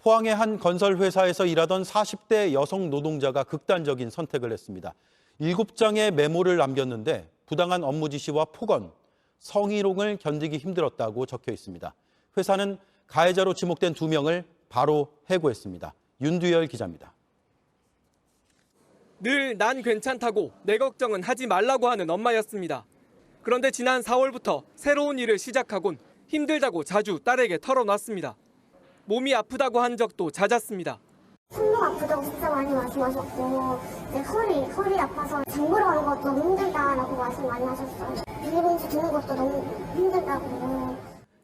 포항의 한 건설회사에서 일하던 40대 여성 노동자가 극단적인 선택을 했습니다. 7장의 메모를 남겼는데 부당한 업무 지시와 폭언, 성희롱을 견디기 힘들었다고 적혀 있습니다. 회사는 가해자로 지목된 2명을 바로 해고했습니다. 윤두열 기자입니다. 늘 난 괜찮다고 내 걱정은 하지 말라고 하는 엄마였습니다. 그런데 지난 4월부터 새로운 일을 시작하곤 힘들다고 자주 딸에게 털어놨습니다. 몸이 아프다고 한 적도 잦았습니다. 손목 아프다고 진짜 많이 말씀하셨고 허리 아파서 장 보러 가는 것도 너무 힘들다라고 말씀 많이 하셨어요. 비닐봉지 드는 것도 너무 힘들다고.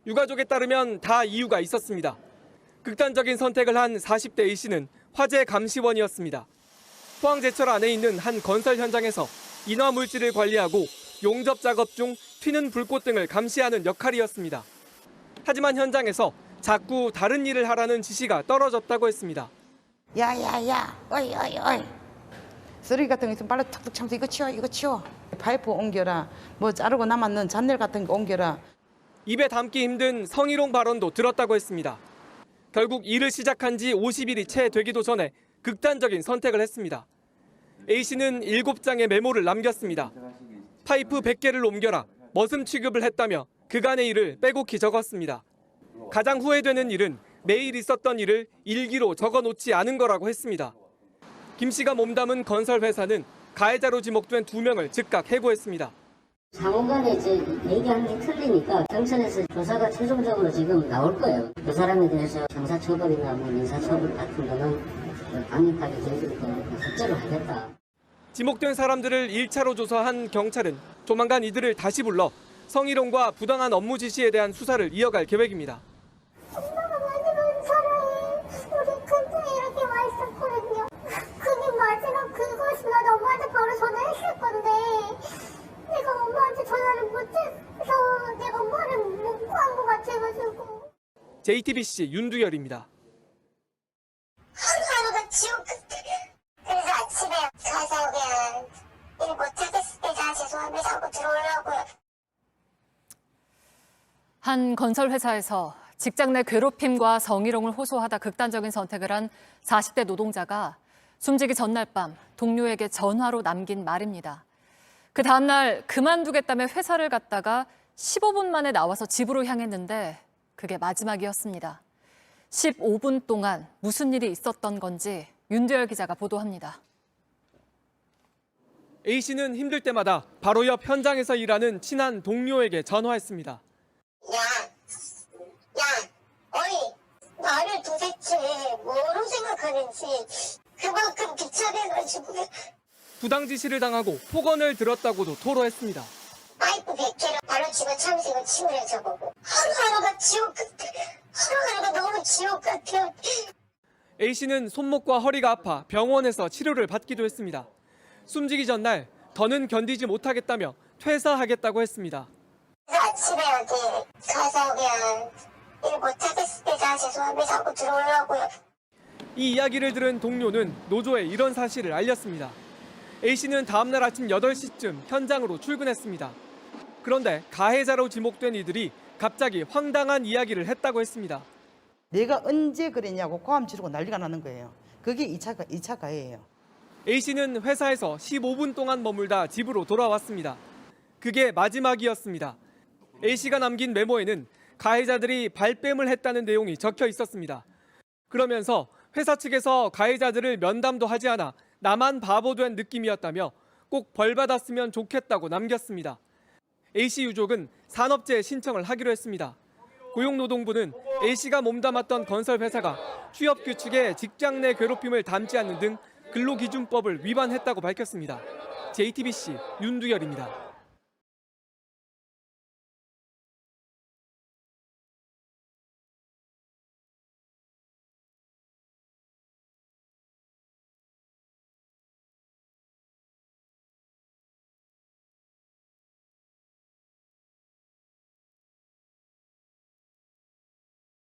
유가족에 따르면 다 이유가 있었습니다. 극단적인 선택을 한 40대 A씨는 화재 감시원이었습니다. 포항제철 안에 있는 한 건설 현장에서 인화 물질을 관리하고 용접 작업 중 튀는 불꽃 등을 감시하는 역할이었습니다. 하지만 현장에서 자꾸 다른 일을 하라는 지시가 떨어졌다고 했습니다. 야야야, 어이. 쓰레기 같은 거 있으면 빨리 툭툭 참서 이거 치워. 파이프 옮겨라. 뭐 자르고 남았는 잔넬 같은 거 옮겨라. 입에 담기 힘든 성희롱 발언도 들었다고 했습니다. 결국 일을 시작한 지 50일이 채 되기도 전에 극단적인 선택을 했습니다. A씨는 7장의 메모를 남겼습니다. 파이프 100개를 옮겨라, 머슴 취급을 했다며 그간의 일을 빼곡히 적었습니다. 가장 후회되는 일은 매일 있었던 일을 일기로 적어놓지 않은 거라고 했습니다. 김 씨가 몸담은 건설회사는 가해자로 지목된 2명을 즉각 해고했습니다. 상호간에 이제 얘기하는 게 틀리니까 경찰에서 조사가 최종적으로 지금 나올 거예요. 그 사람에 대해서 형사처벌이나 민사처벌 같은 거는 강력하게 저희들이 숙제를 하겠다. 지목된 사람들을 1차로 조사한 경찰은 조만간 이들을 다시 불러 성희롱과 부당한 업무 지시에 대한 수사를 이어갈 계획입니다. 엄마가 마지막 사랑이 우리 큰통에 이렇게 와 있었거든요. 그게 마지막 그것이 나도 엄마한테 바로 전화했을 건데 내가 엄마한테 전화를 못해서 내가 엄마를 못 구한 것 같아가지고. JTBC 윤두열입니다. 하루하루가 지옥 같아. 그래서 아침에 가서 그냥 일 못하겠을 때 다 죄송합니다 하고 들어오려고요. 한 건설회사에서 직장 내 괴롭힘과 성희롱을 호소하다 극단적인 선택을 한 40대 노동자가 숨지기 전날 밤 동료에게 전화로 남긴 말입니다. 그 다음날 그만두겠다며 회사를 갔다가 15분 만에 나와서 집으로 향했는데 그게 마지막이었습니다. 15분 동안 무슨 일이 있었던 건지 윤두열 기자가 보도합니다. A씨는 힘들 때마다 바로 옆 현장에서 일하는 친한 동료에게 전화했습니다. 야, 어이, 나를 도대체 뭐로 생각하는지 그만큼 비참해가지고. 부당 지시를 당하고 폭언을 들었다고도 토로했습니다. 파이프 100개를 바로 집어치우면서 이거 치우래 저거고. 하루하루가 지옥 같아. 하루하루가 너무 지옥 같아요. A씨는 손목과 허리가 아파 병원에서 치료를 받기도 했습니다. 숨지기 전날 더는 견디지 못하겠다며 퇴사하겠다고 했습니다. 아침에 어디 가서 그냥 일 못하겠을 때 다 죄송합니다 하고 들어오려고요. 이 이야기를 들은 동료는 노조에 이런 사실을 알렸습니다. A씨는 다음날 아침 8시쯤 현장으로 출근했습니다. 그런데 가해자로 지목된 이들이 갑자기 황당한 이야기를 했다고 했습니다. 내가 언제 그랬냐고 고함 지르고 난리가 나는 거예요. 그게 2차 가해예요. A씨는 회사에서 15분 동안 머물다 집으로 돌아왔습니다. 그게 마지막이었습니다. A씨가 남긴 메모에는 가해자들이 발뺌을 했다는 내용이 적혀 있었습니다. 그러면서 회사 측에서 가해자들을 면담도 하지 않아 나만 바보 된 느낌이었다며 꼭 벌받았으면 좋겠다고 남겼습니다. A씨 유족은 산업재해 신청을 하기로 했습니다. 고용노동부는 A씨가 몸담았던 건설회사가 취업규칙에 직장 내 괴롭힘을 담지 않는 등 근로기준법을 위반했다고 밝혔습니다. JTBC 윤두열입니다.